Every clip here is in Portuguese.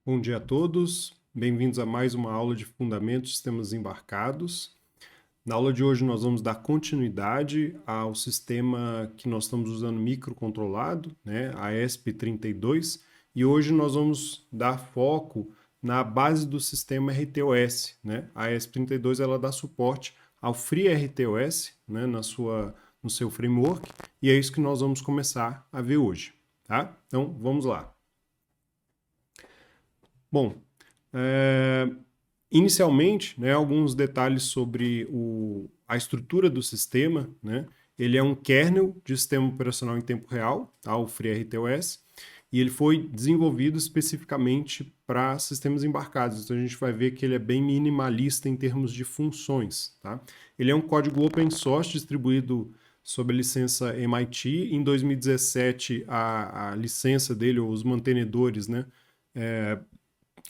Bom dia a todos, bem-vindos a mais uma aula de Fundamentos de Sistemas Embarcados. Na aula de hoje nós vamos dar continuidade ao sistema que nós estamos usando microcontrolado, né, a ESP32, e hoje nós vamos dar foco na base do sistema RTOS, né? A ESP32 ela dá suporte ao FreeRTOS, né, no seu framework, e é isso que nós vamos começar a ver hoje, tá? Então, vamos lá. Bom, é, inicialmente, né, alguns detalhes sobre a estrutura do sistema, né? Ele é um kernel de sistema operacional em tempo real, tá? O FreeRTOS, e ele foi desenvolvido especificamente para sistemas embarcados. Então a gente vai ver que ele é bem minimalista em termos de funções, tá? Ele é um código open source distribuído sob a licença MIT. Em 2017, a licença dele, ou os mantenedores, né,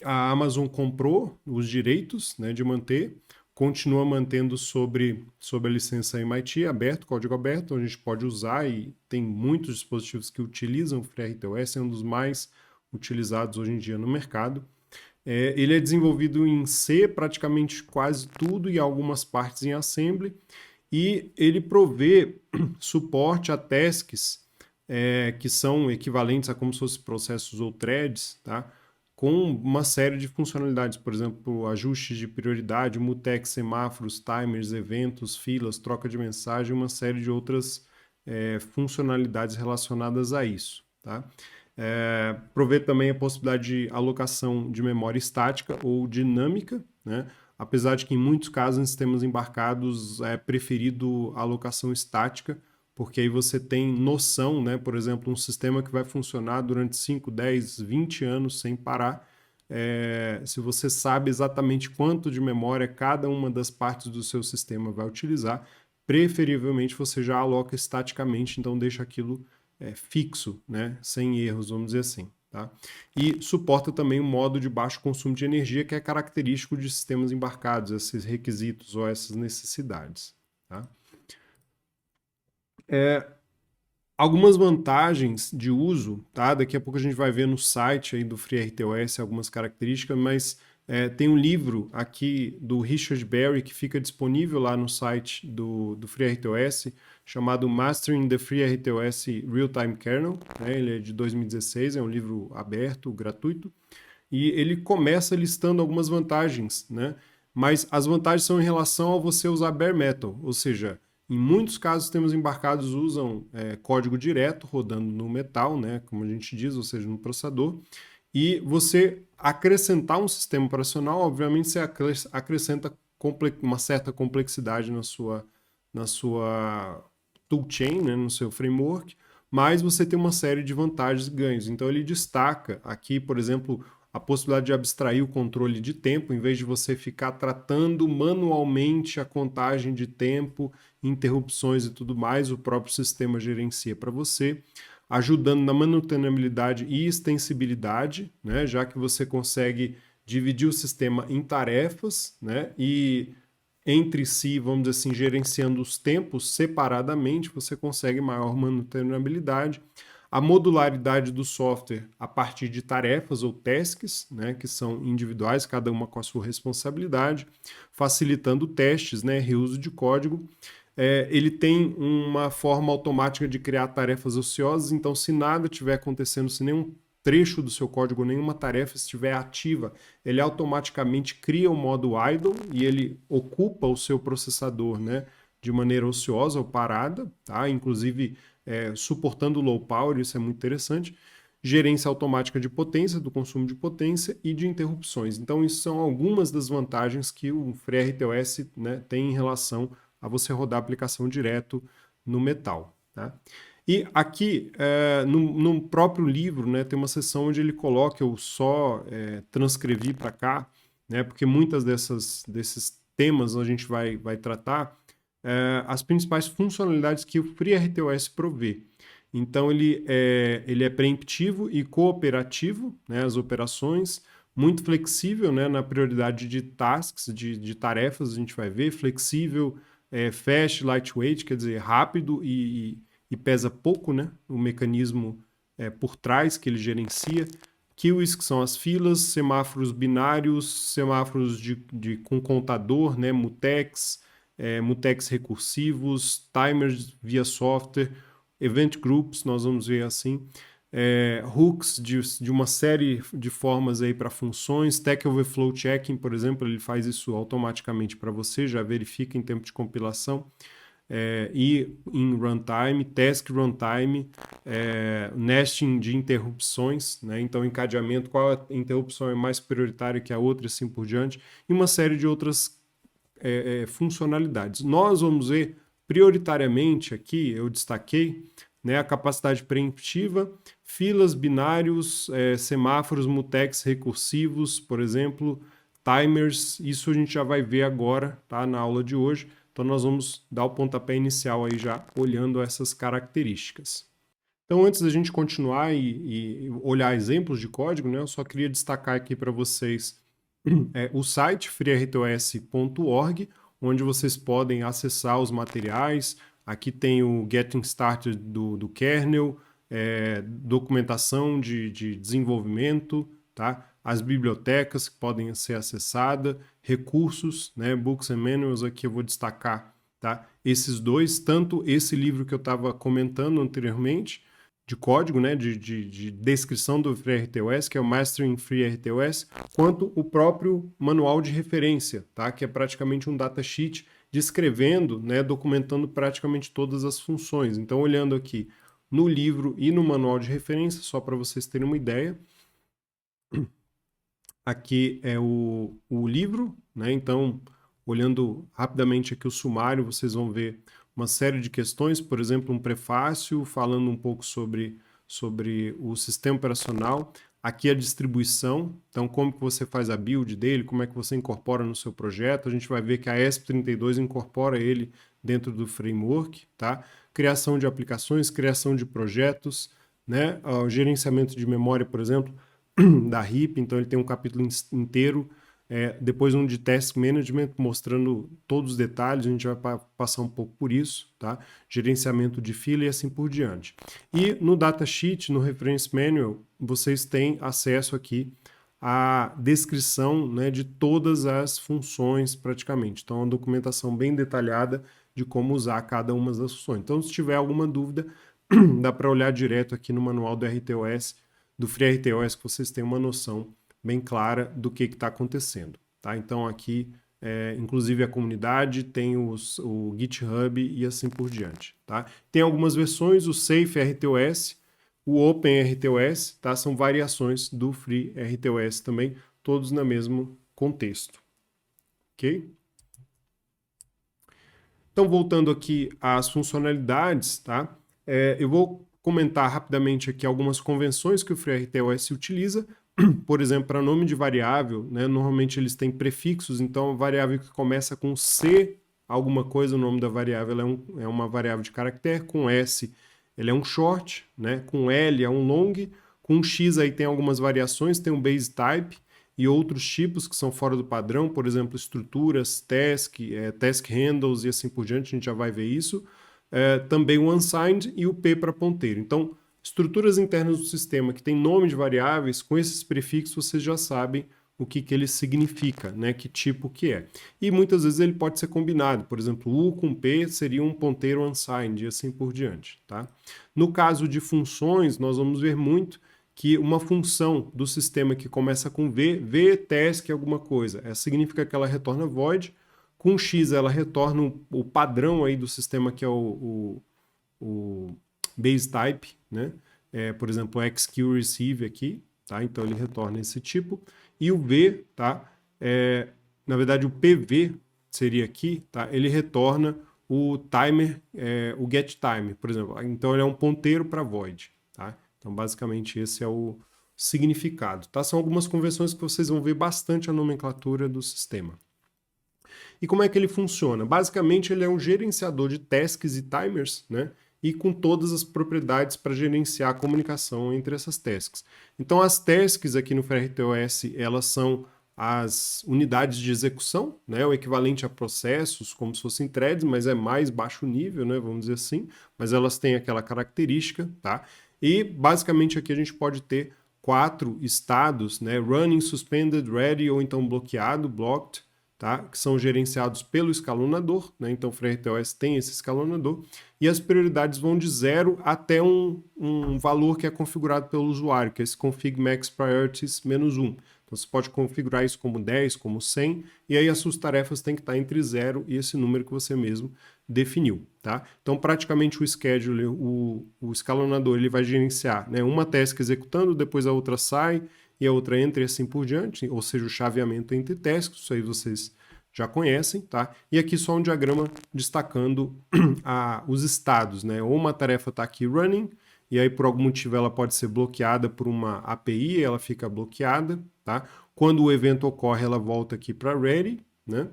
a Amazon comprou os direitos, né, de manter, continua mantendo sobre a licença MIT, aberto, código aberto, onde a gente pode usar, e tem muitos dispositivos que utilizam o FreeRTOS, é um dos mais utilizados hoje em dia no mercado. Ele é desenvolvido em C, praticamente quase tudo, e algumas partes em assembly, e ele provê suporte a tasks que são equivalentes a como se fossem processos ou threads, tá? Com uma série de funcionalidades, por exemplo, ajustes de prioridade, mutex, semáforos, timers, eventos, filas, troca de mensagem, uma série de outras funcionalidades relacionadas a isso. Tá? Provê também a possibilidade de alocação de memória estática ou dinâmica, né? Apesar de que em muitos casos em sistemas embarcados é preferido a alocação estática, porque aí você tem noção, né? Por exemplo, um sistema que vai funcionar durante 5, 10, 20 anos sem parar. Se você sabe exatamente quanto de memória cada uma das partes do seu sistema vai utilizar, preferivelmente você já aloca estaticamente, então deixa aquilo fixo, né? Sem erros, vamos dizer assim. Tá? E suporta também o modo de baixo consumo de energia, que é característico de sistemas embarcados, esses requisitos ou essas necessidades. Tá? Algumas vantagens de uso, tá? Daqui a pouco a gente vai ver no site aí do FreeRTOS algumas características, mas tem um livro aqui do Richard Berry que fica disponível lá no site do FreeRTOS, chamado Mastering the FreeRTOS Real-Time Kernel, né? Ele é de 2016, é um livro aberto, gratuito, e ele começa listando algumas vantagens, né? Mas as vantagens são em relação a você usar bare metal, ou seja, em muitos casos, sistemas embarcados usam código direto rodando no metal, né, como a gente diz, ou seja, no processador. E você acrescentar um sistema operacional, obviamente você acrescenta uma certa complexidade na sua toolchain, né, no seu framework, mas você tem uma série de vantagens e ganhos. Então ele destaca aqui, por exemplo, a possibilidade de abstrair o controle de tempo, em vez de você ficar tratando manualmente a contagem de tempo, interrupções e tudo mais, o próprio sistema gerencia para você, ajudando na manutenibilidade e extensibilidade, né, já que você consegue dividir o sistema em tarefas, né, e entre si, vamos dizer assim, gerenciando os tempos separadamente, você consegue maior manutenibilidade. A modularidade do software a partir de tarefas ou tasks, né, que são individuais, cada uma com a sua responsabilidade, facilitando testes, né, reuso de código. Ele tem uma forma automática de criar tarefas ociosas, então se nada estiver acontecendo, se nenhum trecho do seu código, nenhuma tarefa estiver ativa, ele automaticamente cria o modo idle e ele ocupa o seu processador, né, de maneira ociosa ou parada, tá? Inclusive suportando low power, isso é muito interessante. Gerência automática de potência, do consumo de potência e de interrupções. Então, isso são algumas das vantagens que o FreeRTOS, né, tem em relação a você rodar a aplicação direto no metal. Tá? E aqui, no próprio livro, né, tem uma seção onde ele coloca, eu só transcrevi para cá, né, porque muitas desses temas a gente vai tratar, as principais funcionalidades que o FreeRTOS provê. Então, ele é preemptivo e cooperativo, né, as operações, muito flexível, né, na prioridade de tasks, de tarefas, a gente vai ver, flexível, fast, lightweight, quer dizer, rápido e pesa pouco, né, o mecanismo por trás que ele gerencia, queues, que são as filas, semáforos binários, semáforos com contador, né, mutex, mutex recursivos, timers via software, event groups, nós vamos ver assim, hooks de uma série de formas aí para funções, Stack Overflow Checking, por exemplo, ele faz isso automaticamente para você, já verifica em tempo de compilação, e em runtime, task runtime, nesting de interrupções, né? Então encadeamento, qual a interrupção é mais prioritária que a outra, e assim por diante, e uma série de outras funcionalidades. Nós vamos ver prioritariamente aqui, eu destaquei, né, a capacidade preemptiva, filas, binários, semáforos, mutex recursivos, por exemplo, timers, isso a gente já vai ver agora, tá, na aula de hoje. Então nós vamos dar o pontapé inicial aí já olhando essas características. Então antes da gente continuar e olhar exemplos de código, né, eu só queria destacar aqui para vocês o site freertos.org, onde vocês podem acessar os materiais. Aqui tem o Getting Started do kernel, documentação de desenvolvimento, tá? As bibliotecas que podem ser acessadas, recursos, né? Books and Manuals, aqui eu vou destacar, tá? Esses dois, tanto esse livro que eu estava comentando anteriormente, de código, né, de descrição do FreeRTOS, que é o Mastering FreeRTOS, quanto o próprio manual de referência, tá, que é praticamente um datasheet descrevendo, né, documentando praticamente todas as funções. Então, olhando aqui no livro e no manual de referência, só para vocês terem uma ideia, aqui é o livro, né, então, olhando rapidamente aqui o sumário, vocês vão ver uma série de questões, por exemplo, um prefácio falando um pouco sobre o sistema operacional. Aqui a distribuição, então como que você faz a build dele, como é que você incorpora no seu projeto. A gente vai ver que a ESP32 incorpora ele dentro do framework, tá? Criação de aplicações, criação de projetos, né? O gerenciamento de memória, por exemplo, da RIP, então ele tem um capítulo inteiro. Depois um de Task Management, mostrando todos os detalhes, a gente vai passar um pouco por isso, tá? Gerenciamento de fila e assim por diante. E no datasheet, no Reference Manual, vocês têm acesso aqui à descrição, né, de todas as funções praticamente. Então, uma documentação bem detalhada de como usar cada uma das funções. Então, se tiver alguma dúvida, dá para olhar direto aqui no manual do RTOS, do FreeRTOS, que vocês têm uma noção bem clara do que está acontecendo. Tá? Então aqui, inclusive a comunidade, tem o GitHub e assim por diante. Tá? Tem algumas versões, o Safe RTOS, o Open RTOS, tá? São variações do Free RTOS também, todos no mesmo contexto. Ok? Então, voltando aqui às funcionalidades, tá? Eu vou comentar rapidamente aqui algumas convenções que o FreeRTOS utiliza. Por exemplo, para nome de variável, né, normalmente eles têm prefixos, então a variável que começa com C, alguma coisa, o nome da variável é uma variável de caractere, com S ele é um short, né, com L é um long, com X aí tem algumas variações, tem um base type e outros tipos que são fora do padrão, por exemplo, estruturas, task handles e assim por diante, a gente já vai ver isso. Também o unsigned e o P para ponteiro. Então, estruturas internas do sistema que tem nome de variáveis, com esses prefixos vocês já sabem o que ele significa, né? Que tipo que é. E muitas vezes ele pode ser combinado, por exemplo, U com P seria um ponteiro unsigned e assim por diante, tá? No caso de funções, nós vamos ver muito que uma função do sistema que começa com V task alguma coisa, significa que ela retorna void, com X ela retorna o padrão aí do sistema que é o base type, né? Por exemplo, o XQReceive aqui, tá? Então ele retorna esse tipo. E o V, tá? Na verdade, o PV seria aqui, tá? Ele retorna o timer, o getTime, por exemplo. Então ele é um ponteiro para void, tá? Então basicamente esse é o significado, tá? São algumas convenções que vocês vão ver bastante a nomenclatura do sistema. E como é que ele funciona? Basicamente ele é um gerenciador de tasks e timers, né? E com todas as propriedades para gerenciar a comunicação entre essas tasks. Então as tasks aqui no FreeRTOS, elas são as unidades de execução, né, o equivalente a processos, como se fossem threads, mas é mais baixo nível, né, vamos dizer assim, mas elas têm aquela característica, tá? E basicamente aqui a gente pode ter 4 estados, né? Running, suspended, ready ou então bloqueado, blocked, tá? Que são gerenciados pelo escalonador, né? Então o FreeRTOS tem esse escalonador e as prioridades vão de 0 até um valor que é configurado pelo usuário, que é esse config max priorities -1. Então você pode configurar isso como 10, como 100, e aí as suas tarefas têm que estar entre 0 e esse número que você mesmo definiu, tá? Então praticamente o scheduler, o escalonador, ele vai gerenciar, né, uma task executando, depois a outra sai e a outra entra e assim por diante, ou seja, o chaveamento entre tasks, isso aí vocês já conhecem, tá? E aqui só um diagrama destacando os estados, né? Ou uma tarefa está aqui running, e aí por algum motivo ela pode ser bloqueada por uma API, ela fica bloqueada, tá? Quando o evento ocorre, ela volta aqui para ready, né?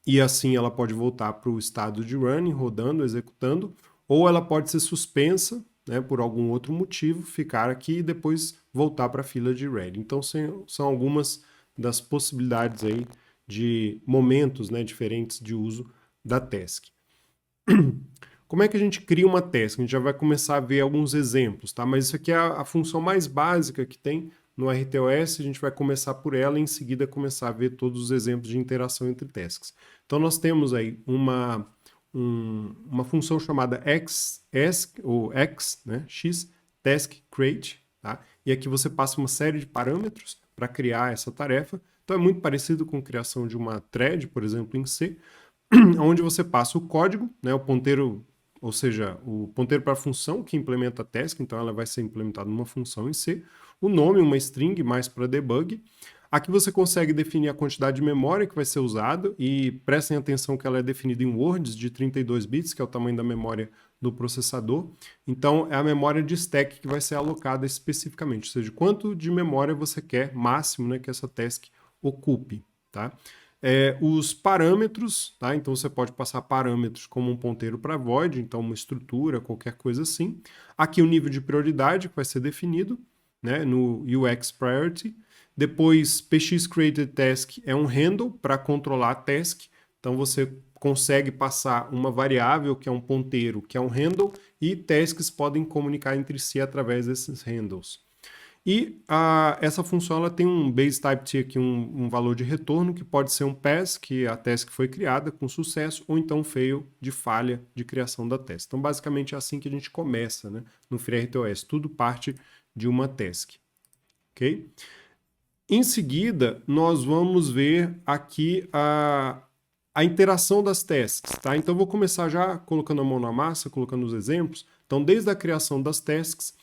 E assim ela pode voltar para o estado de running, rodando, executando, ou ela pode ser suspensa, né, por algum outro motivo, ficar aqui e depois voltar para a fila de ready. Então são algumas das possibilidades aí de momentos, né, diferentes de uso da task. Como é que a gente cria uma task? A gente já vai começar a ver alguns exemplos, tá? Mas isso aqui é a função mais básica que tem no RTOS, a gente vai começar por ela e em seguida começar a ver todos os exemplos de interação entre tasks. Então nós temos aí uma função chamada x, né, x, task create, tá? E aqui você passa uma série de parâmetros para criar essa tarefa. Então é muito parecido com a criação de uma thread, por exemplo, em C, onde você passa o código, né, o ponteiro, ou seja, o ponteiro para a função que implementa a task, então ela vai ser implementada numa função em C, o nome, uma string, mais para debug. Aqui você consegue definir a quantidade de memória que vai ser usada e prestem atenção que ela é definida em words de 32 bits, que é o tamanho da memória do processador. Então é a memória de stack que vai ser alocada especificamente, ou seja, quanto de memória você quer máximo, né, que essa task ocupe, tá? Os parâmetros, tá? Então você pode passar parâmetros como um ponteiro para void, então uma estrutura, qualquer coisa assim. Aqui o nível de prioridade que vai ser definido, né, no UX Priority. Depois, PX Created Task é um handle para controlar a task. Então você consegue passar uma variável que é um ponteiro, que é um handle, e tasks podem comunicar entre si através desses handles. E essa função ela tem um base type t aqui, um valor de retorno, que pode ser um pass, que a task foi criada com sucesso, ou então fail, de falha de criação da task. Então, basicamente, é assim que a gente começa, né, no FreeRTOS. Tudo parte de uma task. Ok? Em seguida, nós vamos ver aqui a interação das tasks. Tá? Então, eu vou começar já colocando a mão na massa, colocando os exemplos. Então, desde a criação das tasks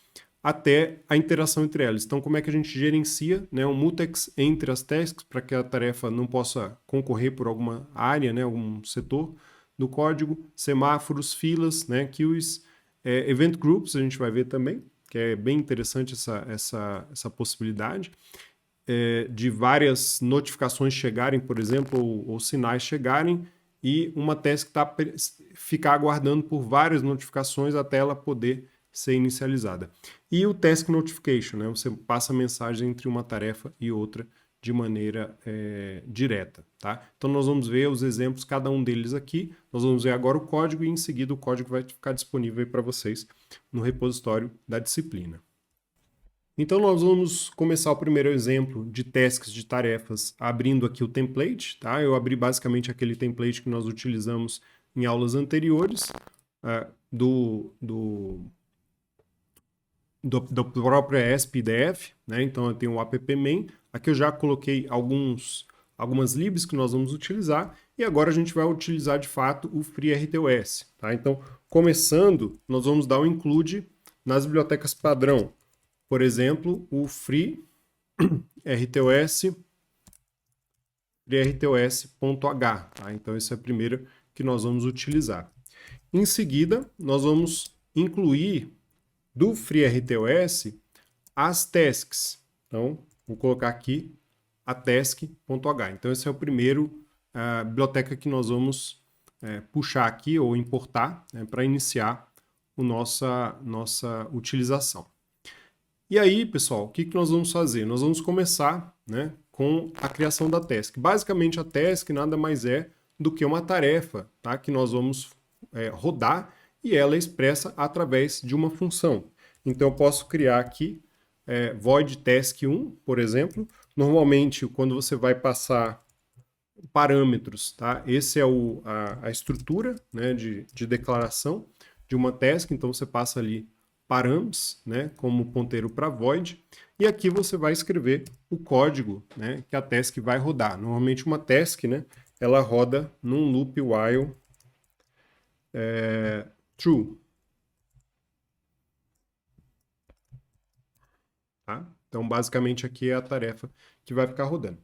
até a interação entre elas. Então, como é que a gente gerencia, né, um mutex entre as tasks para que a tarefa não possa concorrer por alguma área, né, algum setor do código, semáforos, filas, né, queues, event groups, a gente vai ver também, que é bem interessante essa possibilidade de várias notificações chegarem, por exemplo, ou sinais chegarem, e uma task ficar aguardando por várias notificações até ela poder ser inicializada. E o Task Notification, né? Você passa a mensagem entre uma tarefa e outra de maneira direta, tá? Então nós vamos ver os exemplos, cada um deles aqui. Nós vamos ver agora o código e em seguida o código vai ficar disponível para vocês no repositório da disciplina. Então nós vamos começar o primeiro exemplo de tasks de tarefas abrindo aqui o template, tá? Eu abri basicamente aquele template que nós utilizamos em aulas anteriores do próprio ESP-IDF, né? Então eu tenho o app-main, aqui eu já coloquei algumas libs que nós vamos utilizar, e agora a gente vai utilizar de fato o FreeRTOS, tá? Então, começando, nós vamos dar um include nas bibliotecas padrão, por exemplo, o FreeRTOS.h, tá? Então esse é o primeiro que nós vamos utilizar. Em seguida, nós vamos incluir do FreeRTOS as tasks. Então, vou colocar aqui a task.h. Então, esse é o primeiro biblioteca que nós vamos puxar aqui ou importar, né, para iniciar a nossa utilização. E aí, pessoal, o que nós vamos fazer? Nós vamos começar, né, com a criação da task. Basicamente, a task nada mais é do que uma tarefa, tá, que nós vamos rodar, e ela é expressa através de uma função. Então eu posso criar aqui void task1, por exemplo. Normalmente, quando você vai passar parâmetros, tá? Esse é a estrutura, né, de declaração de uma task, então você passa ali params, né, como ponteiro para void, e aqui você vai escrever o código, né, que a task vai rodar. Normalmente uma task, né, ela roda num loop while true. Tá? Então, basicamente, aqui é a tarefa que vai ficar rodando.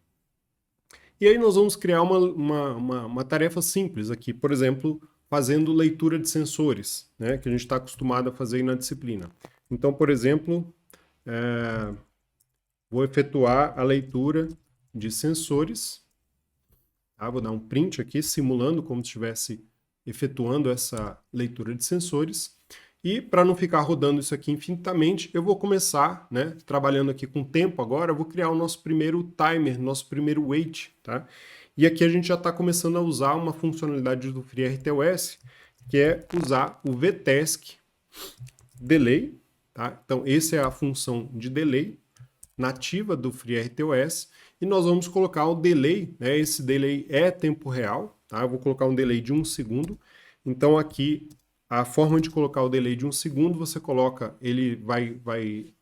E aí nós vamos criar uma tarefa simples aqui, por exemplo, fazendo leitura de sensores, né, que a gente está acostumado a fazer na disciplina. Então, por exemplo, vou efetuar a leitura de sensores. Tá? Vou dar um print aqui, simulando como se estivesse efetuando essa leitura de sensores. E para não ficar rodando isso aqui infinitamente, eu vou começar, né, trabalhando aqui com tempo agora, eu vou criar o nosso primeiro timer, nosso primeiro wait, tá? E aqui a gente já está começando a usar uma funcionalidade do FreeRTOS, que é usar o vtask delay, tá? Então, essa é a função de delay nativa do FreeRTOS, e nós vamos colocar o delay, né? Esse delay é tempo real, tá? Eu vou colocar um delay de 1 segundo, então aqui a forma de colocar o delay de 1 segundo, você coloca, ele vai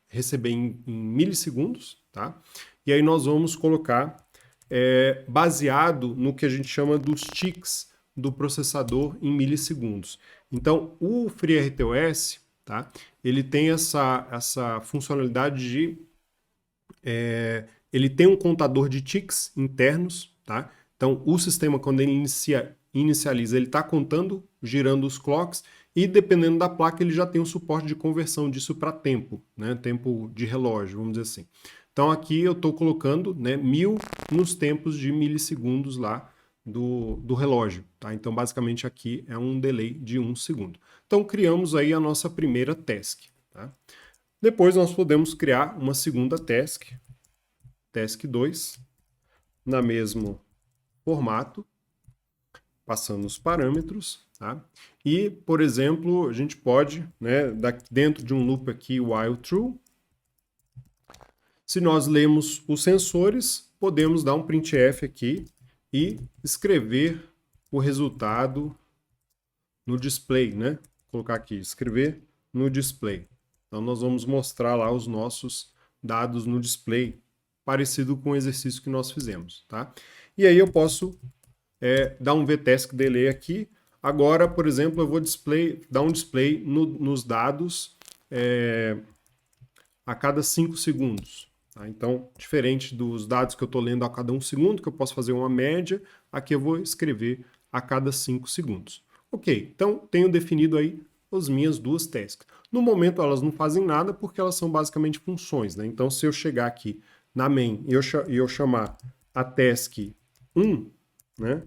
receber em milissegundos, tá? E aí nós vamos colocar baseado no que a gente chama dos ticks do processador em milissegundos. Então, o FreeRTOS, tá? Ele tem essa funcionalidade de ele tem um contador de ticks internos, tá? Então, o sistema, quando ele inicializa, ele está contando, girando os clocks, e dependendo da placa, ele já tem um suporte de conversão disso para tempo, né? Tempo de relógio, vamos dizer assim. Então, aqui eu estou colocando, né, 1000 nos tempos de milissegundos lá do relógio, tá? Então, basicamente, aqui é um delay de 1 segundo. Então, criamos aí a nossa primeira task, tá? Depois nós podemos criar uma segunda task, task 2, na mesmo formato, passando os parâmetros, tá? E, por exemplo, a gente pode, né, dentro de um loop aqui, while true, se nós lemos os sensores, podemos dar um printf aqui e escrever o resultado no display, né? Vou colocar aqui, escrever no display. Então, nós vamos mostrar lá os nossos dados no display, parecido com o exercício que nós fizemos, tá? E aí eu posso dar um vtask delay aqui. Agora, por exemplo, eu vou dar um display nos dados a cada 5 segundos. Tá? Então, diferente dos dados que eu estou lendo a cada 1 segundo, que eu posso fazer uma média, aqui eu vou escrever a cada 5 segundos. Ok, então tenho definido aí as minhas duas tasks. No momento elas não fazem nada porque elas são basicamente funções, né? Então se eu chegar aqui na main e eu chamar a task 1, né?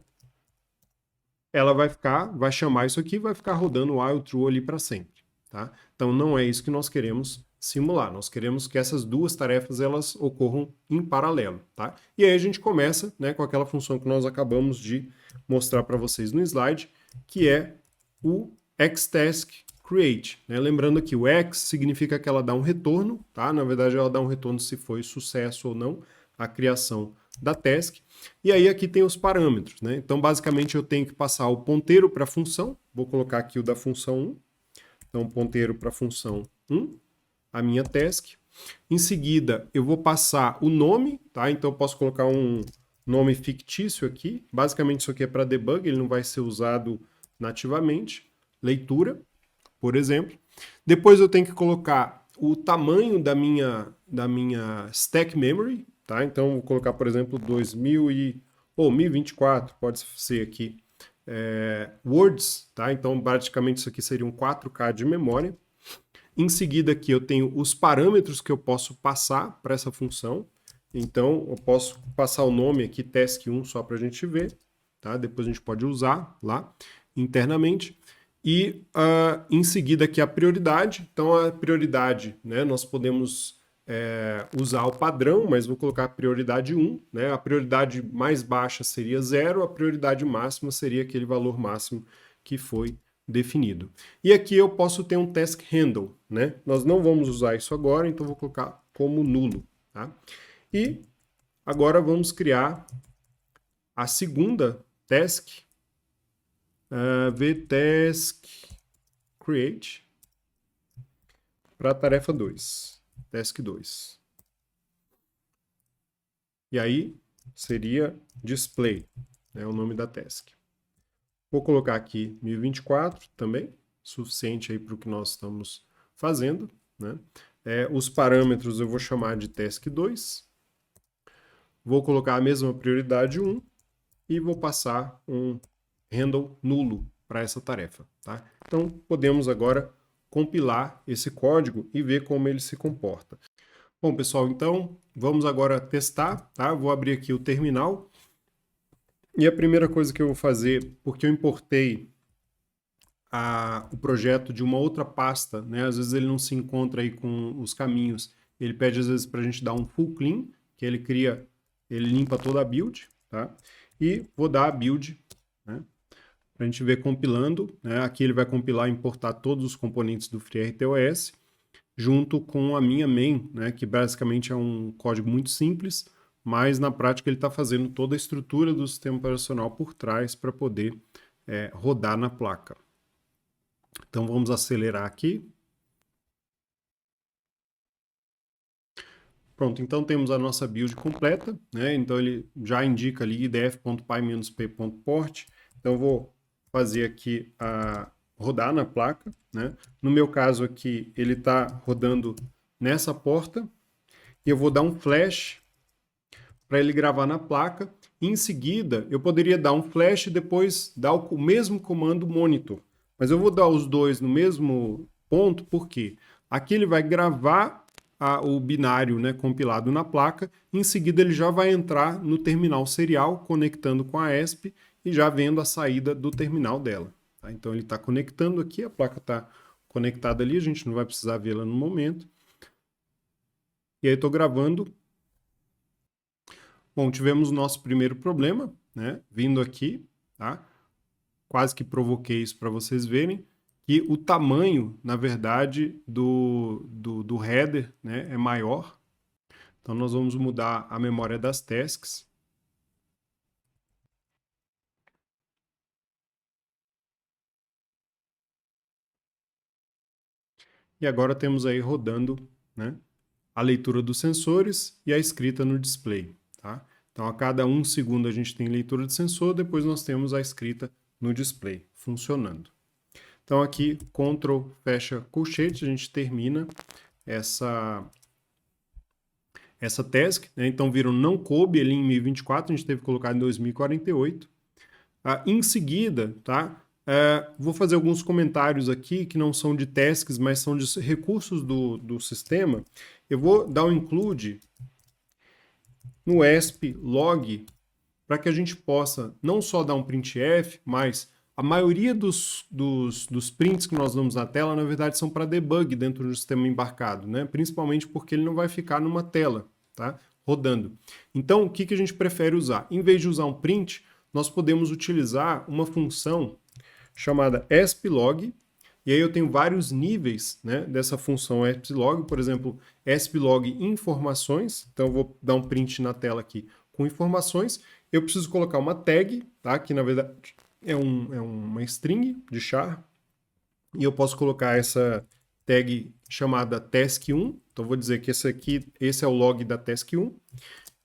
Ela vai chamar isso aqui e vai ficar rodando o while true ali para sempre, tá? Então não é isso que nós queremos simular. Nós queremos que essas duas tarefas elas ocorram em paralelo, tá? E aí a gente começa, né, com aquela função que nós acabamos de mostrar para vocês no slide, que é o xtaskCreate, né? Lembrando que o x significa que ela dá um retorno, tá? Na verdade, ela dá um retorno se foi sucesso ou não a criação da task. E aí aqui tem os parâmetros, né? Então, basicamente, eu tenho que passar o ponteiro para a função. Vou colocar aqui o da função 1. Então, ponteiro para a função 1, a minha task. Em seguida, eu vou passar o nome, tá? Então, eu posso colocar um nome fictício aqui. Basicamente, isso aqui é para debug, ele não vai ser usado nativamente. Leitura, por exemplo. Depois eu tenho que colocar o tamanho da minha stack memory, tá? Então, vou colocar, por exemplo, 1024, pode ser aqui, words, tá? Então, praticamente isso aqui seria um 4K de memória. Em seguida aqui eu tenho os parâmetros que eu posso passar para essa função. Então, eu posso passar o nome aqui, task1, só para a gente ver, tá? Depois a gente pode usar lá internamente. E em seguida aqui a prioridade. Então a prioridade, né, nós podemos usar o padrão, mas vou colocar a prioridade 1. Né? A prioridade mais baixa seria 0, a prioridade máxima seria aquele valor máximo que foi definido. E aqui eu posso ter um task handle, né? Nós não vamos usar isso agora, então vou colocar como nulo, tá? E agora vamos criar a segunda task, vtask create, para a tarefa 2, task 2. E aí seria display, né, o nome da task. Vou colocar aqui 1024 também, suficiente aí para o que nós estamos fazendo, né? Os parâmetros eu vou chamar de task 2. Vou colocar a mesma prioridade 1 e vou passar um handle nulo para essa tarefa, tá? Então podemos agora compilar esse código e ver como ele se comporta. Bom, pessoal, então vamos agora testar, tá? Vou abrir aqui o terminal. E a primeira coisa que eu vou fazer, porque eu importei o projeto de uma outra pasta, né? Às vezes ele não se encontra aí com os caminhos. Ele pede às vezes para a gente dar um full clean, que ele limpa toda a build, tá? E vou dar a build, né? Para a gente ver compilando, né? Aqui ele vai compilar e importar todos os componentes do FreeRTOS, junto com a minha main, né? Que basicamente é um código muito simples, mas na prática ele está fazendo toda a estrutura do sistema operacional por trás para poder rodar na placa. Então vamos acelerar aqui. Pronto, então temos a nossa build completa, né? Então ele já indica ali idf.py-p.port. Então eu vou fazer aqui rodar na placa, né? No meu caso aqui ele está rodando nessa porta e eu vou dar um flash para ele gravar na placa. Em seguida, eu poderia dar um flash e depois dar o mesmo comando monitor. Mas eu vou dar os dois no mesmo ponto, porque aqui ele vai gravar o binário, né, compilado na placa. Em seguida, ele já vai entrar no terminal serial, conectando com a ESP e já vendo a saída do terminal dela. Tá? Então, ele está conectando aqui, a placa está conectada ali, a gente não vai precisar vê-la no momento. E aí, estou gravando. Bom, tivemos o nosso primeiro problema, né? Vindo aqui, tá? Quase que provoquei isso para vocês verem, que o tamanho, na verdade, do header, né, é maior. Então, nós vamos mudar a memória das tasks. E agora temos aí rodando, né, a leitura dos sensores e a escrita no display, tá? Então, a cada 1 segundo a gente tem leitura de sensor, depois nós temos a escrita no display, funcionando. Então, aqui, Ctrl, fecha colchete, a gente termina essa task, né? Então, viram não coube ali em 1024, a gente teve que colocar em 2048. Em seguida, tá? Vou fazer alguns comentários aqui que não são de tasks, mas são de recursos do sistema. Eu vou dar um include no ESP log para que a gente possa não só dar um printf, mas a maioria dos prints que nós damos na tela, na verdade, são para debug dentro do sistema embarcado, né? Principalmente porque ele não vai ficar numa tela, tá? Rodando. Então, o que a gente prefere usar? Em vez de usar um print, nós podemos utilizar uma função chamada esplog, e aí eu tenho vários níveis, né, dessa função esplog, por exemplo, esplog informações, então eu vou dar um print na tela aqui com informações, eu preciso colocar uma tag, tá, que na verdade é uma string de char, e eu posso colocar essa tag chamada task1, então eu vou dizer que esse é o log da task1,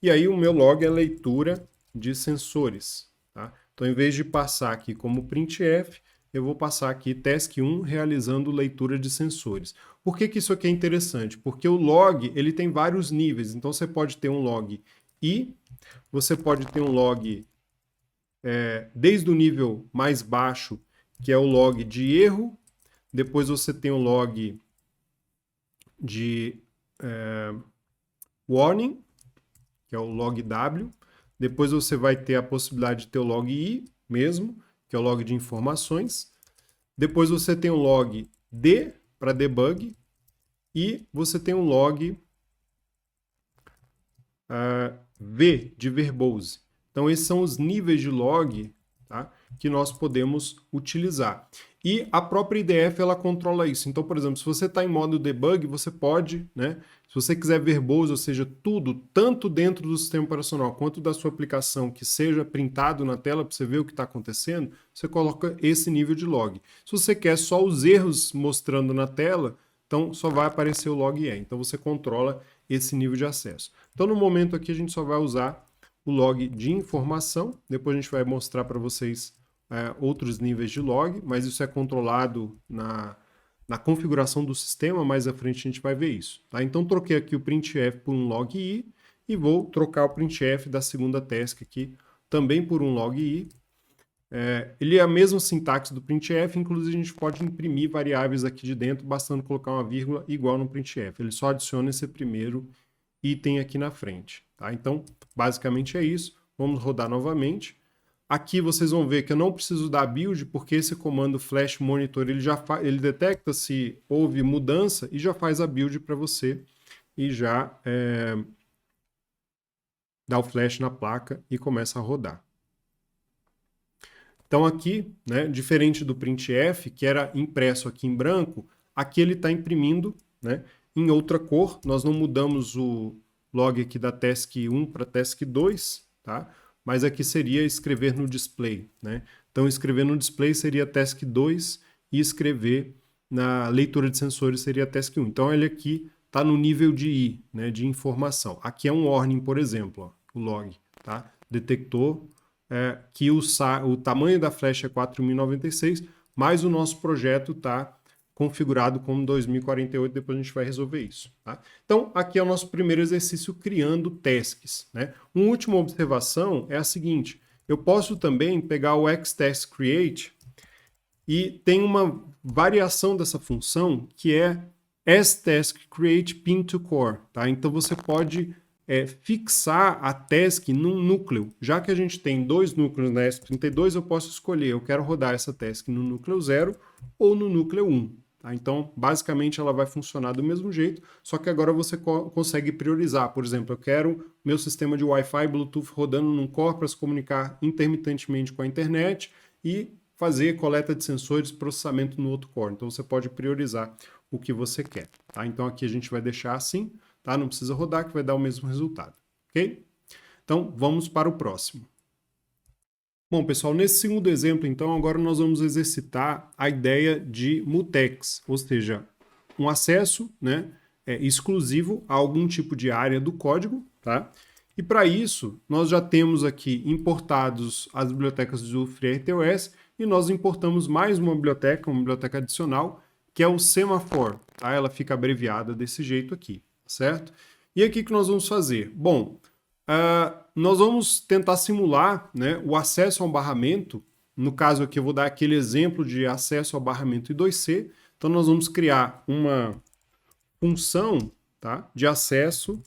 e aí o meu log é leitura de sensores, tá? Então, em vez de passar aqui como printf, eu vou passar aqui task1 realizando leitura de sensores. Por que isso aqui é interessante? Porque o log ele tem vários níveis, então você pode ter um log I, você pode ter um log desde o nível mais baixo, que é o log de erro, depois você tem o log de warning, que é o log W, depois você vai ter a possibilidade de ter o log I mesmo, que é o log de informações, depois você tem o log D para debug, e você tem o log V de verbose. Então esses são os níveis de log, tá, que nós podemos utilizar. E a própria IDF ela controla isso. Então, por exemplo, se você está em modo debug, você pode, né? Se você quiser verbose, ou seja, tudo, tanto dentro do sistema operacional quanto da sua aplicação, que seja printado na tela para você ver o que está acontecendo, você coloca esse nível de log. Se você quer só os erros mostrando na tela, então só vai aparecer o log E. Então você controla esse nível de acesso. Então no momento aqui a gente só vai usar o log de informação, depois a gente vai mostrar para vocês outros níveis de log, mas isso é controlado na configuração do sistema, mais à frente a gente vai ver isso. Tá? Então troquei aqui o printf por um log i e vou trocar o printf da segunda task aqui também por um log i. Ele é a mesma sintaxe do printf, inclusive a gente pode imprimir variáveis aqui de dentro, bastando colocar uma vírgula igual no printf. Ele só adiciona esse primeiro item aqui na frente. Tá? Então, basicamente é isso. Vamos rodar novamente. Aqui vocês vão ver que eu não preciso dar build, porque esse comando flash monitor ele detecta se houve mudança e já faz a build para você e já dá o flash na placa e começa a rodar. Então aqui, né, diferente do printf, que era impresso aqui em branco, aqui ele está imprimindo, né, em outra cor. Nós não mudamos o log aqui da task 1 para task 2, tá? Mas aqui seria escrever no display, né? Então escrever no display seria task 2 e escrever na leitura de sensores seria task 1. Então ele aqui está no nível de I, né, de informação. Aqui é um warning, por exemplo, ó, o log, tá? Detectou que o tamanho da flecha é 4096, mas o nosso projeto está configurado como 2048, depois a gente vai resolver isso. Tá? Então, aqui é o nosso primeiro exercício criando tasks. Né? Uma última observação é a seguinte, eu posso também pegar o xTaskCreate e tem uma variação dessa função que é sTaskCreatePinToCore. Tá? Então, você pode fixar a task num núcleo. Já que a gente tem dois núcleos na ESP32, eu posso escolher, eu quero rodar essa task no núcleo 0 ou no núcleo 1. Tá? Então, basicamente, ela vai funcionar do mesmo jeito, só que agora você consegue priorizar. Por exemplo, eu quero meu sistema de Wi-Fi Bluetooth rodando num core para se comunicar intermitentemente com a internet e fazer coleta de sensores, processamento no outro core. Então, você pode priorizar o que você quer. Tá? Então, aqui a gente vai deixar assim. Tá? Não precisa rodar que vai dar o mesmo resultado, ok? Então, vamos para o próximo. Bom, pessoal, nesse segundo exemplo, então, agora nós vamos exercitar a ideia de mutex, ou seja, um acesso, né, exclusivo a algum tipo de área do código, tá? E para isso, nós já temos aqui importados as bibliotecas do FreeRTOS e nós importamos mais uma biblioteca adicional, que é o Semaphore, tá? Ela fica abreviada desse jeito aqui. Certo? E aqui que nós vamos fazer? Bom, nós vamos tentar simular, né, o acesso ao barramento. No caso aqui eu vou dar aquele exemplo de acesso ao barramento I2C. Então nós vamos criar uma função, tá, de acesso,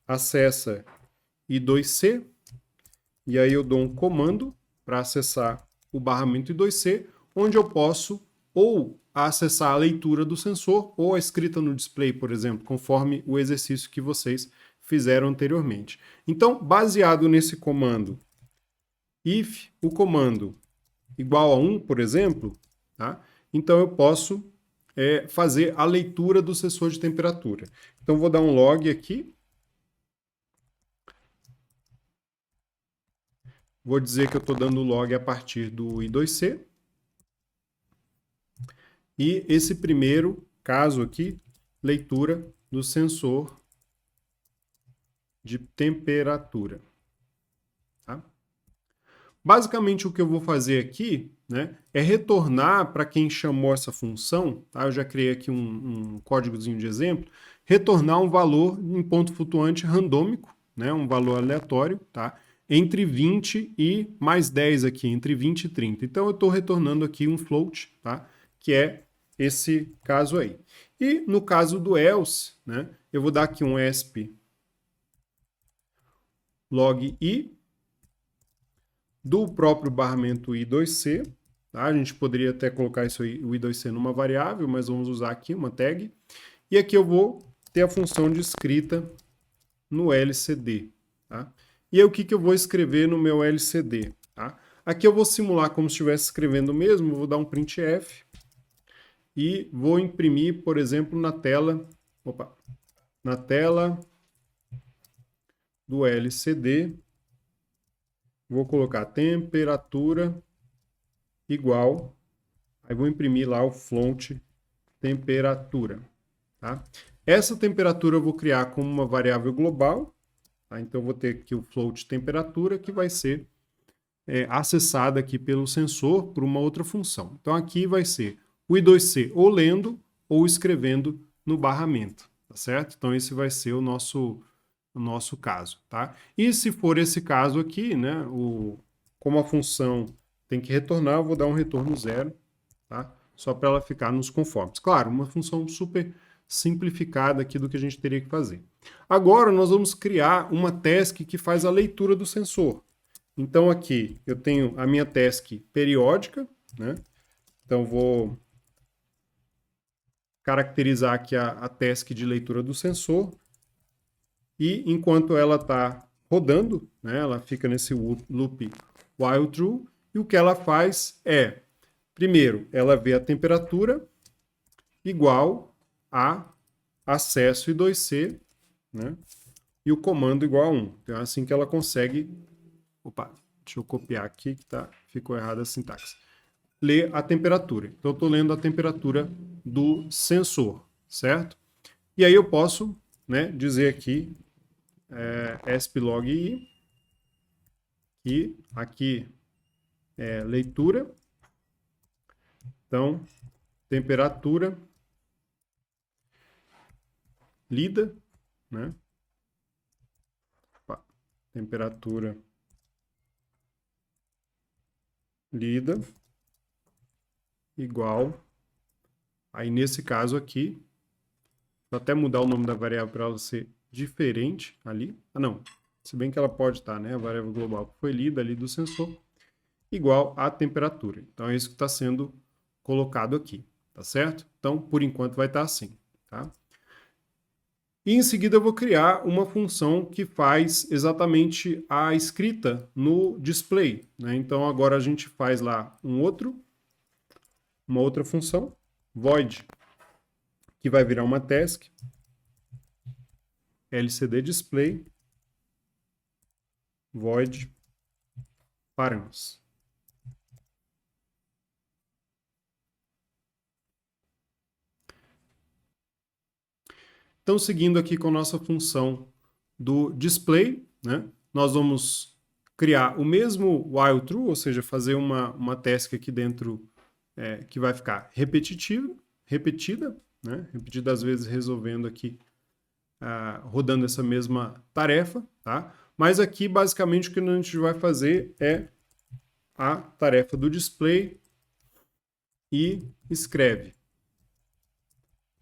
acessa I2C, e aí eu dou um comando para acessar o barramento I2C, onde eu posso ou acessar a leitura do sensor ou a escrita no display, por exemplo, conforme o exercício que vocês fizeram anteriormente. Então, baseado nesse comando, if o comando igual a 1, por exemplo, tá? Então eu posso fazer a leitura do sensor de temperatura. Então vou dar um log aqui. Vou dizer que eu estou dando log a partir do I2C. E esse primeiro caso aqui, leitura do sensor de temperatura. Tá? Basicamente o que eu vou fazer aqui, né, é retornar para quem chamou essa função, tá? Eu já criei aqui um códigozinho de exemplo, retornar um valor em ponto flutuante randômico, né, um valor aleatório, tá? Entre 20 e mais 10 aqui, entre 20 e 30. Então eu estou retornando aqui um float, tá? Que é esse caso aí. E no caso do else, né, eu vou dar aqui um esp log i do próprio barramento i2c. Tá? A gente poderia até colocar isso aí, o i2c numa variável, mas vamos usar aqui uma tag. E aqui eu vou ter a função de escrita no LCD. Tá? E aí o que eu vou escrever no meu LCD? Tá? Aqui eu vou simular como se estivesse escrevendo mesmo, vou dar um printf e vou imprimir, por exemplo, na tela do LCD, vou colocar temperatura igual, aí vou imprimir lá o font temperatura, tá? Essa temperatura eu vou criar como uma variável global, tá? Então eu vou ter aqui o float temperatura que vai ser acessada aqui pelo sensor por uma outra função. Então aqui vai ser o I2C ou lendo ou escrevendo no barramento, tá certo? Então esse vai ser o nosso caso, tá? E se for esse caso aqui, né, como a função tem que retornar, eu vou dar um retorno zero, tá? Só para ela ficar nos conformes. Claro, uma função super simplificada aqui do que a gente teria que fazer. Agora nós vamos criar uma task que faz a leitura do sensor. Então aqui eu tenho a minha task periódica, né? Então vou caracterizar aqui a task de leitura do sensor. E enquanto ela está rodando, né, ela fica nesse loop while true, e o que ela faz é, primeiro, ela vê a temperatura igual a acesso I2C, né, e o comando igual a 1. Então é assim que ela consegue... Opa, deixa eu copiar aqui que ficou errada a sintaxe. Ler a temperatura. Então eu estou lendo a temperatura do sensor, certo? E aí eu posso, né, dizer aqui splog e aqui é leitura. Então, temperatura lida, né? Opa, temperatura lida igual. Aí nesse caso aqui, vou até mudar o nome da variável para ela ser diferente ali. Ah, não. Se bem que ela pode estar, né? A variável global foi lida ali do sensor, igual a temperatura. Então é isso que está sendo colocado aqui, tá certo? Então, por enquanto vai estar assim, tá? E em seguida eu vou criar uma função que faz exatamente a escrita no display, né? Então agora a gente faz lá uma outra função, void, que vai virar uma task, lcd display, void params. Então, seguindo aqui com a nossa função do display, né, nós vamos criar o mesmo while true, ou seja, fazer uma task aqui dentro que vai ficar repetida, né, repetidas vezes resolvendo aqui, rodando essa mesma tarefa, tá? Mas aqui, basicamente, o que a gente vai fazer é a tarefa do display e escreve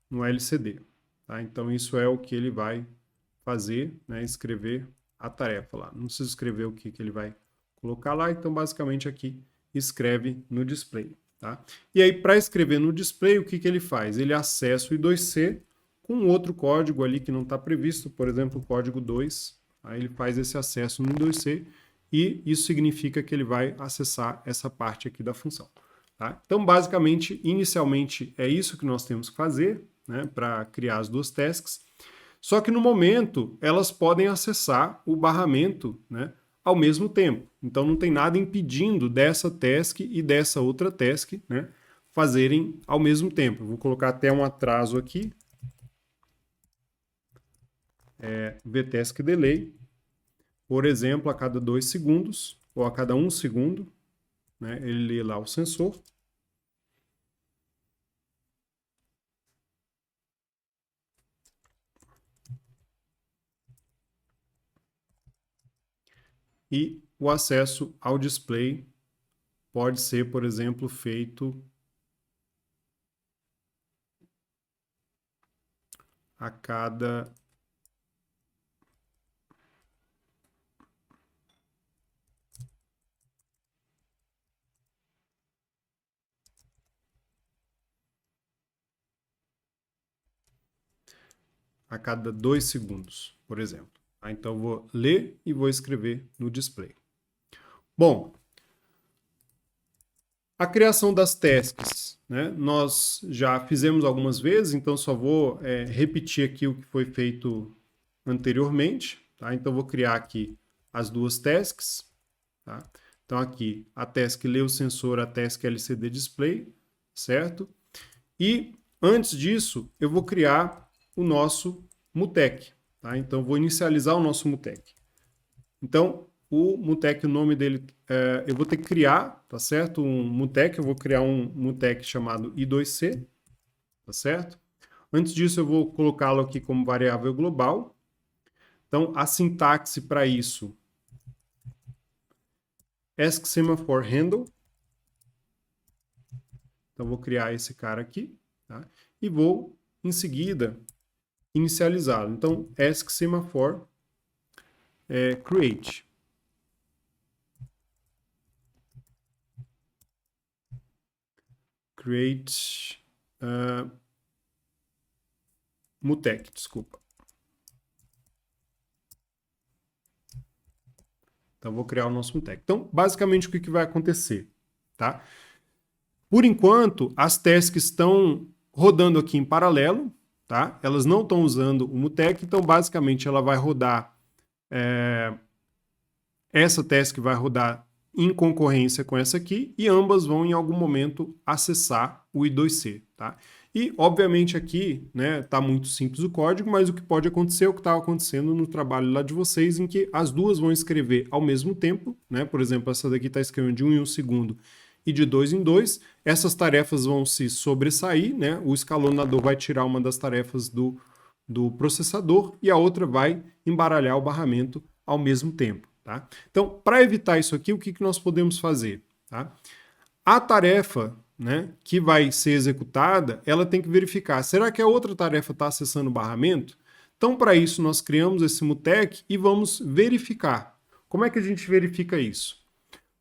no LCD. Tá? Então, isso é o que ele vai fazer, né? Escrever a tarefa lá. Não precisa escrever o que ele vai colocar lá, então, basicamente, aqui escreve no display. Tá? E aí, para escrever no display, o que ele faz? Ele acessa o I2C com outro código ali que não está previsto, por exemplo, o código 2. Aí ele faz esse acesso no I2C e isso significa que ele vai acessar essa parte aqui da função. Tá? Então, basicamente, inicialmente é isso que nós temos que fazer, né, para criar as duas tasks. Só que no momento elas podem acessar o barramento, né, ao mesmo tempo. Então não tem nada impedindo dessa task e dessa outra task, né, fazerem ao mesmo tempo. Eu vou colocar até um atraso aqui. vtask delay. Por exemplo, a cada 2 segundos ou a cada 1 segundo, né, ele lê lá o sensor. E o acesso ao display pode ser, por exemplo, feito a cada a cada 2 segundos, por exemplo. Então, eu vou ler e vou escrever no display. Bom, A criação das tasks, né? Nós já fizemos algumas vezes, então só vou repetir aqui o que foi feito anteriormente, tá? Então vou criar aqui as duas tasks, tá? Então aqui a task lê o sensor, a task LCD display, certo? E antes disso, eu vou criar o nosso MUTEC, tá? Então vou inicializar o nosso MUTEC. Então o MUTEC, o nome dele, eu vou ter que criar, tá certo? Um MUTEC, eu vou criar um MUTEC chamado I2C, tá certo? Antes disso, eu vou colocá-lo aqui como variável global. Então, a sintaxe para isso, askSemaphore_handle. Então, vou criar esse cara aqui, tá? E vou, em seguida, inicializá-lo. Então, askSemaphore create. Create MUTEC, desculpa. Então, vou criar o nosso MUTEC. Então, basicamente, o que vai acontecer? Tá? Por enquanto, as tasks estão rodando aqui em paralelo, tá? Elas não estão usando o MUTEC, então, basicamente, ela vai rodar... essa task vai rodar em concorrência com essa aqui, e ambas vão, em algum momento, acessar o I2C, tá? E, obviamente, aqui, né, tá muito simples o código, mas o que pode acontecer é o que estava acontecendo no trabalho lá de vocês, em que as duas vão escrever ao mesmo tempo, né? Por exemplo, essa daqui está escrevendo de 1 em 1 segundo e de 2 em 2. Essas tarefas vão se sobressair, né? O escalonador vai tirar uma das tarefas do processador e a outra vai embaralhar o barramento ao mesmo tempo, tá? Então, para evitar isso aqui, o que nós podemos fazer, tá? A tarefa, né, que vai ser executada, ela tem que verificar, será que a outra tarefa está acessando o barramento? Então, para isso, nós criamos esse MUTEC e vamos verificar. Como é que a gente verifica isso?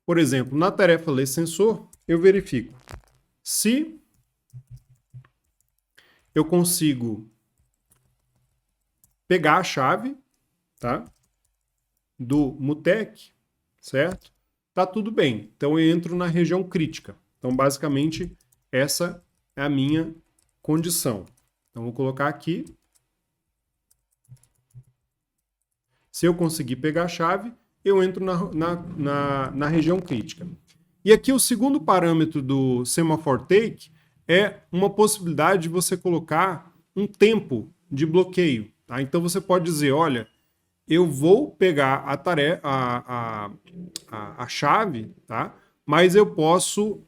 Por exemplo, na tarefa ler sensor, eu verifico se eu consigo pegar a chave, tá, do MUTEC, certo? Tá tudo bem. Então, eu entro na região crítica. Então, basicamente, essa é a minha condição. Então, vou colocar aqui. Se eu conseguir pegar a chave, eu entro na região crítica. E aqui o segundo parâmetro do Semaphore Take é uma possibilidade de você colocar um tempo de bloqueio. Tá? Então, você pode dizer, olha, eu vou pegar a tarefa, a chave, tá? Mas eu posso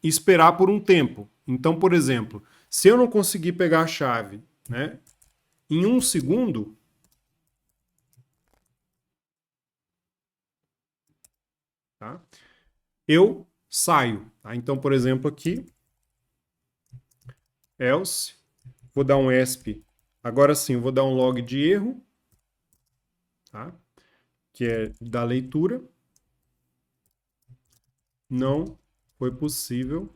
esperar por um tempo. Então, por exemplo, se eu não conseguir pegar a chave, né, em 1 segundo, tá? Eu saio. Tá? Então, por exemplo, aqui, else, vou dar um ESP. Agora sim, eu vou dar um log de erro, tá? Que é da leitura. Não foi possível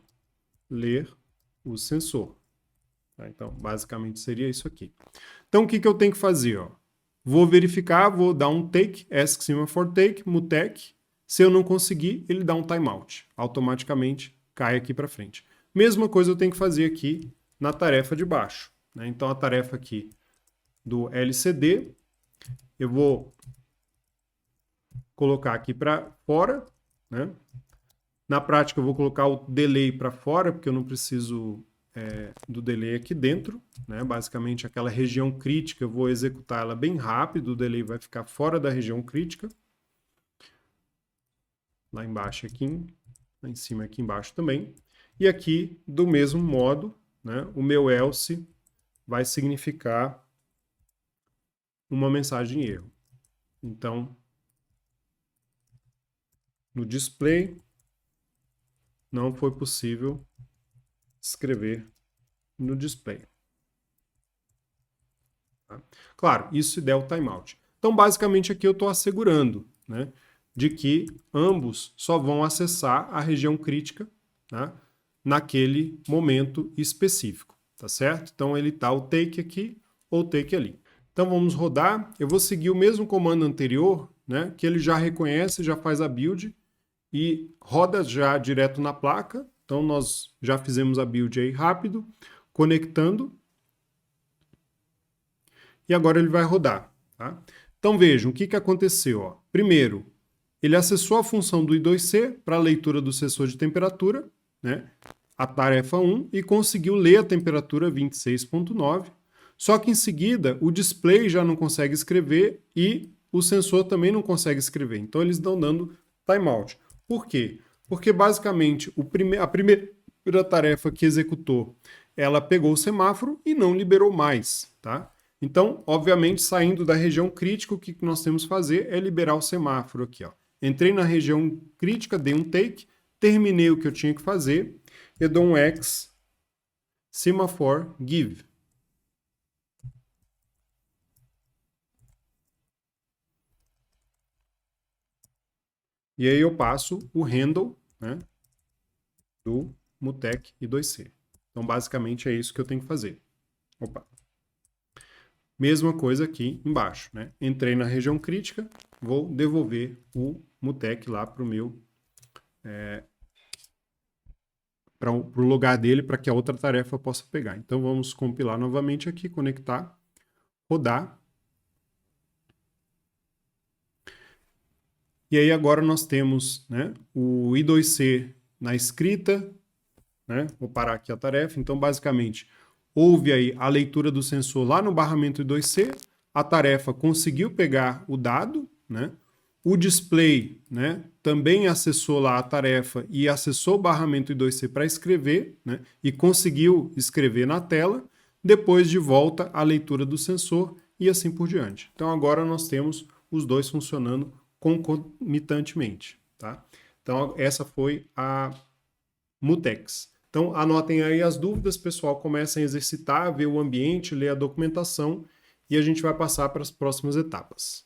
ler o sensor. Tá? Então, basicamente seria isso aqui. Então, o que eu tenho que fazer? Ó? Vou verificar, vou dar um take, askSemaphore take, MUTEC. Se eu não conseguir, ele dá um timeout. Automaticamente cai aqui para frente. Mesma coisa eu tenho que fazer aqui na tarefa de baixo. Né? Então, a tarefa aqui do LCD, eu vou colocar aqui para fora, né? Na prática, eu vou colocar o delay para fora, porque eu não preciso do delay aqui dentro. Né? Basicamente, aquela região crítica, eu vou executar ela bem rápido, o delay vai ficar fora da região crítica. Lá embaixo aqui, lá em cima aqui embaixo também. E aqui, do mesmo modo, né, o meu else vai significar uma mensagem erro. Então, no display, não foi possível escrever no display. Tá? Claro, isso se der o timeout. Então, basicamente, aqui eu estou assegurando, né, de que ambos só vão acessar a região crítica, tá, naquele momento específico, tá certo? Então, ele está o take aqui ou take ali. Então, vamos rodar. Eu vou seguir o mesmo comando anterior, né, que ele já reconhece, já faz a build, e roda já direto na placa. Então nós já fizemos a build aí rápido, conectando. E agora ele vai rodar. Tá? Então vejam o que aconteceu. Ó. Primeiro, ele acessou a função do I2C para a leitura do sensor de temperatura, né? A tarefa 1, e conseguiu ler a temperatura 26,9. Só que em seguida o display já não consegue escrever e o sensor também não consegue escrever. Então eles estão dando timeout. Por quê? Porque basicamente a primeira tarefa que executou, ela pegou o semáforo e não liberou mais, tá? Então, obviamente, saindo da região crítica, o que nós temos que fazer é liberar o semáforo aqui, ó. Entrei na região crítica, dei um take, terminei o que eu tinha que fazer, eu dou um X, semaphore give. E aí eu passo o handle, né, do Mutec I2C. Então, basicamente, é isso que eu tenho que fazer. Opa. Mesma coisa aqui embaixo, né? Entrei na região crítica, vou devolver o Mutec lá para o meu... para o lugar dele, para que a outra tarefa possa pegar. Então, vamos compilar novamente aqui, conectar, rodar. E aí agora nós temos, né, o I2C na escrita, né? Vou parar aqui a tarefa. Então, basicamente, houve aí a leitura do sensor lá no barramento I2C, a tarefa conseguiu pegar o dado, né? O display, né, também acessou lá a tarefa e acessou o barramento I2C para escrever, né, e conseguiu escrever na tela, depois de volta a leitura do sensor e assim por diante. Então agora nós temos os dois funcionando concomitantemente. Tá? Então essa foi a Mutex. Então anotem aí as dúvidas, pessoal, comecem a exercitar, ver o ambiente, ler a documentação e a gente vai passar para as próximas etapas.